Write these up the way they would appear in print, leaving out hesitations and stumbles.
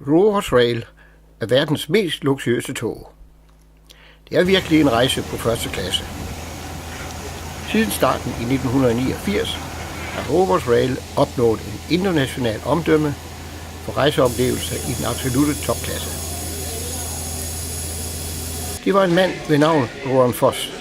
Rowos Rail er verdens mest luksuriøse tog. Det er virkelig en rejse på første klasse. Siden starten i 1989 har Rovos Rail opnået en international omdømme for rejseoplevelser i den absolutte topklasse. Det var en mand ved navn Rovos,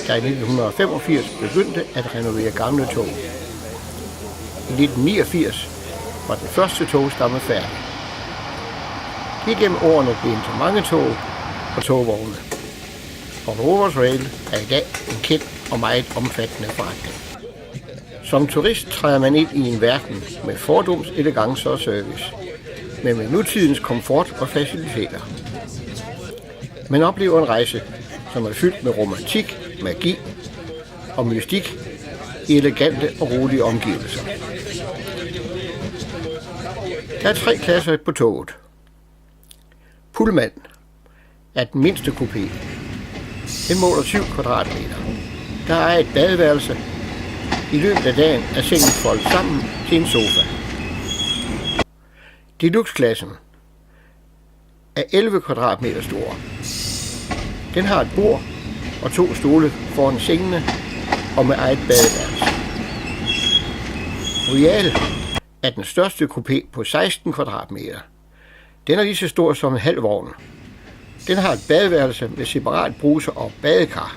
der i 1985 begyndte at renovere gamle tog. I 1989 var den første togstamme færdig. Det er gennem årene blevet til mange tog og togvogne. Og Rovos Rail er i dag en kendt og meget omfattende forretning. Som turist træder man ind i en verden med fordums elegance og service, men med nutidens komfort og faciliteter. Man oplever en rejse, som er fyldt med romantik, magi og mystik i elegante og rolige omgivelser. Der er 3 klasser på toget. Pullman er den mindste kupé. Den måler 7 kvadratmeter. Der er et badeværelse. I løbet af dagen er sengen foldet sammen til en sofa. Deluxe-klassen er 11 kvadratmeter stor. Den har et bord og 2 stole foran sengene og med eget badeværelse. Royal er den største kupé på 16 kvadratmeter. Den er lige så stor som en halv vogn. Den har et badeværelse med separat bruser og badekar.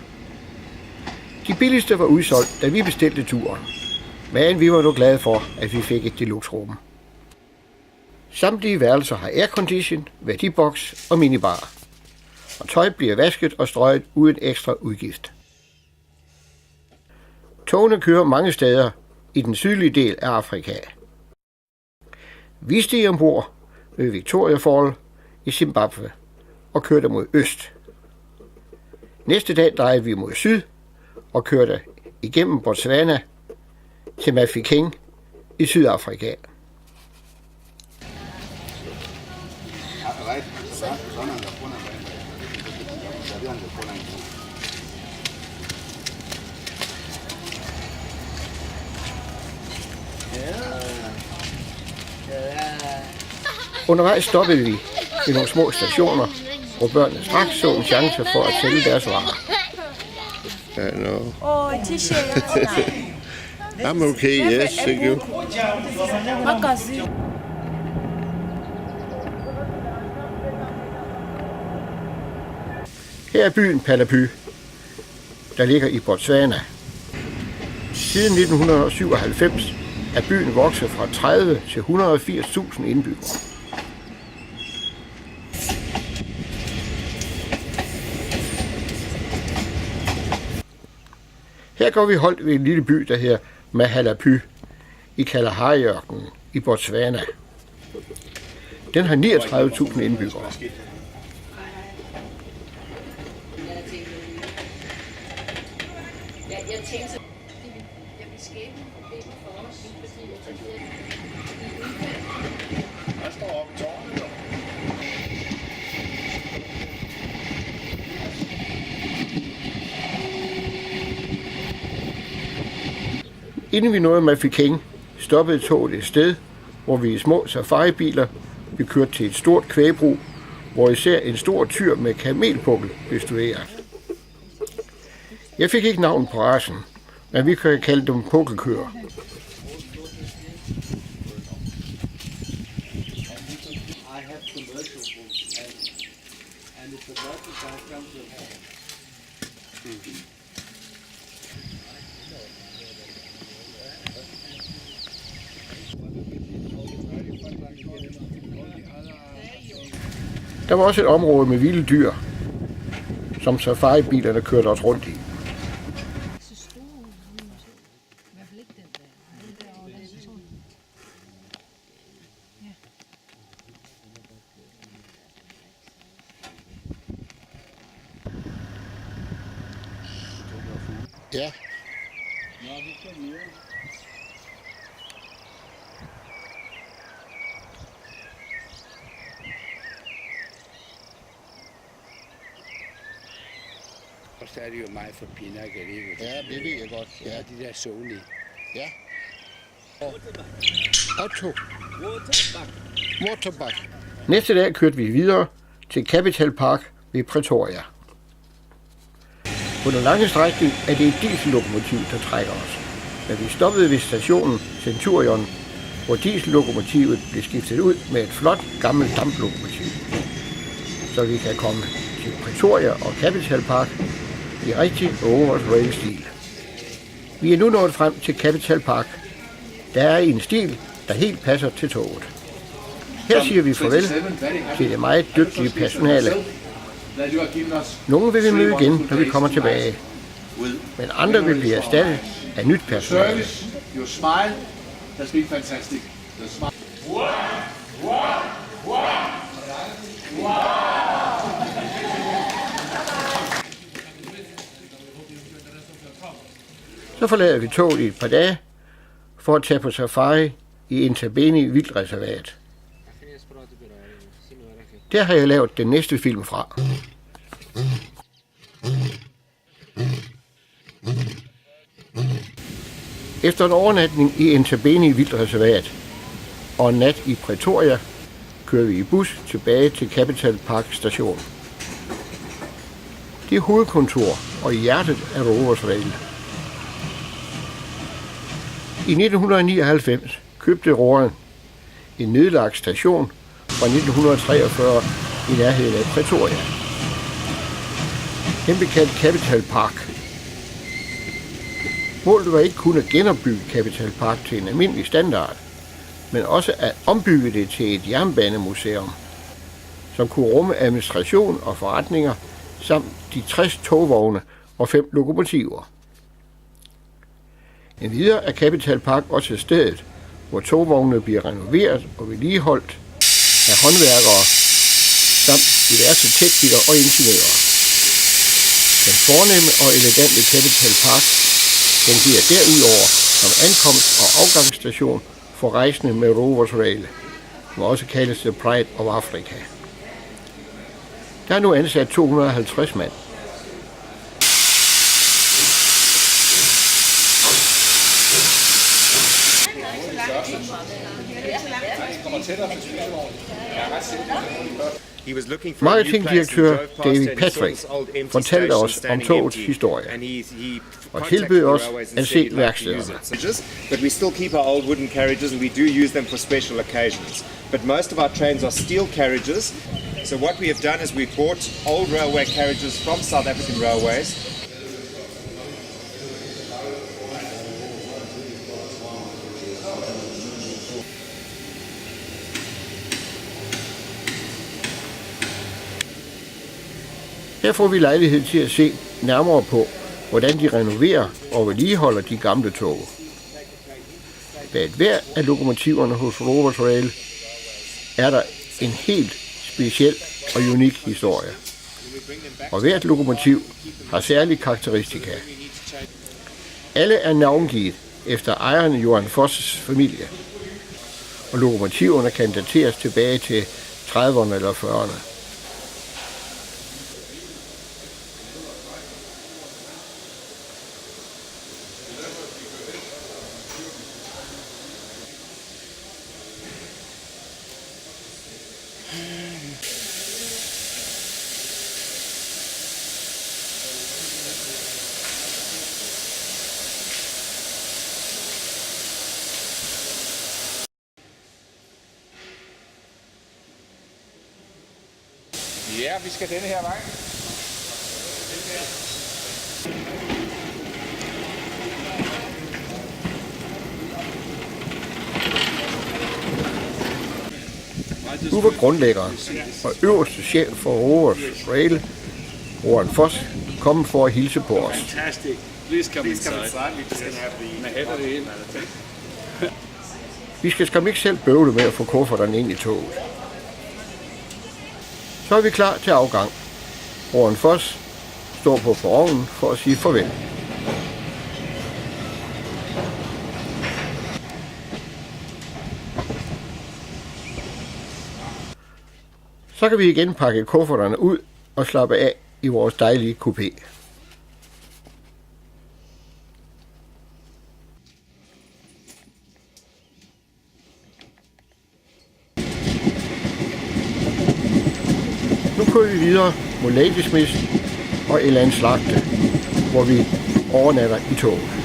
De billigste var udsolgt, da vi bestilte turen. Men vi var nu glade for, at vi fik et deluxe-rum. Samtlige værelser har aircondition, værdiboks og minibar. Og tøj bliver vasket og strøget uden ekstra udgift. Togene kører mange steder i den sydlige del af Afrika. Vi steg ombord ved Victoria Fall i Zimbabwe og kørte mod øst. Næste dag drejede vi mod syd og kørte igennem Botswana til Mafeking i Sydafrika. Undervejs stoppede vi i nogle små stationer, hvor børnene straks så en chance for at sælge deres varer. No. I'm okay, yes, thank you. Her er byen Palapy, der ligger i Botswana. Siden 1997 er byen vokset fra 30 til 180.000 indbyggere. Her går vi holdt ved en lille by, der hedder Mahalapy i Kalahari-ørkenen i Botswana. Den har 39.000 indbyggere. Inden vi nåede Mafeking, stoppede toget et sted, hvor vi i små safaribiler blev kørt til et stort kvægbrug, hvor især en stor tyr med kamelpukkel blev studeret. Jeg fik ikke navn på racen, men vi kan kalde dem pukkelkøer. Der var også et område med vilde dyr, som safaribilerne kørte os rundt i. Ja. Og så er det jo meget for pinak alligevel. Ja, det ved jeg godt. Ja, de der Sony. Ja. Otto. Waterback. Næste dag kørte vi videre til Capital Park ved Pretoria. På den lange strækning er det et diesellokomotiv, der trækker os. Men vi stoppede ved stationen Centurion, hvor diesellokomotivet blev skiftet ud med et flot gammelt damplokomotiv. Så vi kan komme til Pretoria og Capital Park i rigtig Rowos Rail-stil. Vi er nu nået frem til Capital Park. Der er en stil, der helt passer til toget. Her siger vi farvel til det meget dygtige personale. Nogle vil vi møde igen, når vi kommer tilbage. Men andre vil blive erstattet af nyt personale. Så forlader vi toget i et par dage for at tage på safari i Zambezi Vildreservat. Der har jeg lavet den næste film fra. Efter en overnatning i Zambezi Vildreservat og en nat i Pretoria, kører vi i bus tilbage til Capital Park station. Det er hovedkontor og i hjertet af Rowos Rail. I 1999 købte Rowos en nedlagt station fra 1943 i nærheden af Pretoria. Den blev kaldt Capital Park. Målet var ikke kun at genopbygge Capital Park til en almindelig standard, men også at ombygge det til et jernbanemuseum, som kunne rumme administration og forretninger samt de 60 togvogne og 5 lokomotiver. Endvidere er Capital Park også stedet, hvor togvognene bliver renoveret og vedligeholdt af håndværkere samt diverse teknikere og ingeniører. Den fornemme og elegante Capital Park fungerer derudover som ankomst- og afgangsstation for rejsende med Rovos Rail, som også kaldes The Pride of Africa. Der er nu ansat 250 mand. Marketingdirektør David Patrick fortalte os om togets historie og tilbød os at se værkstederne. But we still keep our old wooden carriages and we do use them for special occasions. But most of our trains are steel carriages. So what we have done is we've bought old railway carriages from South African railways. Her får vi lejlighed til at se nærmere på, hvordan de renoverer og vedligeholder de gamle tog. Bag hver af lokomotiverne hos Rowos Rail er der en helt speciel og unik historie. Og hvert lokomotiv har særlige karakteristika. Alle er navngivet efter ejeren Johan Fosses familie, og lokomotiverne kan dateres tilbage til 30'erne eller 40'erne. Ja, vi skal denne her vej. Nu var grundlæggeren og øverste chef for Rowos Rail, Johan Foss, kommet for at hilse på os. Fantastic. Please come inside. Vi skal skam ikke selv bøvle med at få kufferterne ind i toget. Så er vi klar til afgang. Johan Foss står på perronen for at sige farvel. Så kan vi igen pakke kufferterne ud og slappe af i vores dejlige kupé. kører vi videre mod Ladysmith og Elandslagte, hvor vi overnatter i toget.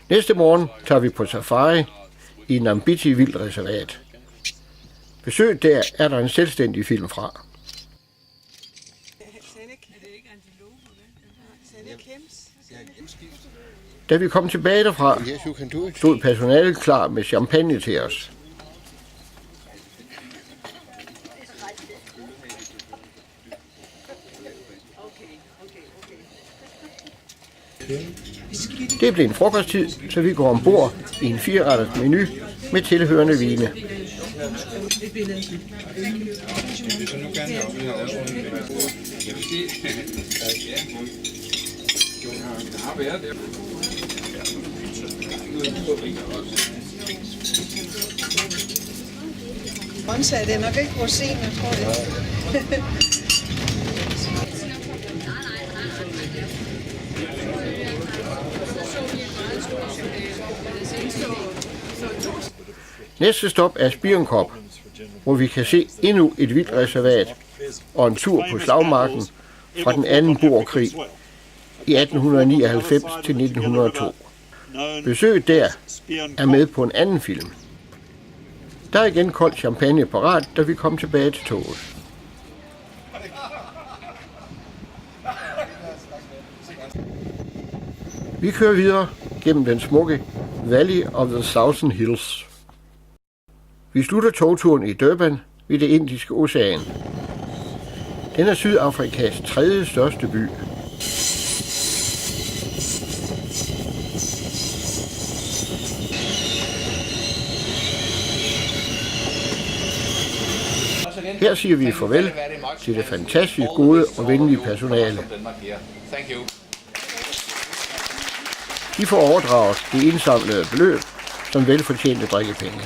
Næste morgen tager vi på safari i Namibia Vildreservat. Besøg der er der en selvstændig film fra. Da vi kom tilbage derfra, stod personalet klar med champagne til os. Det blev en frokosttid, så vi går ombord i en 4-retters menu med tilhørende vine. Monsa, det er nok ikke rosiner, tror jeg. Næste stop er Cobe, hvor vi kan se endnu et vildreservat og en tur på slagmarken fra den anden boerkrig i 1899 til 1902. Besøget der er med på en anden film. Der er igen koldt champagne parat, da vi kom tilbage til toget. Vi kører videre gennem den smukke Valley of the Thousand Hills. Vi slutter togturen i Durban ved det Indiske Ocean. Den er Sydafrikas 3. største by. Her siger vi farvel til det fantastisk gode og venlige personale. De får overdraget det indsamlede beløb som velfortjente drikkepenge.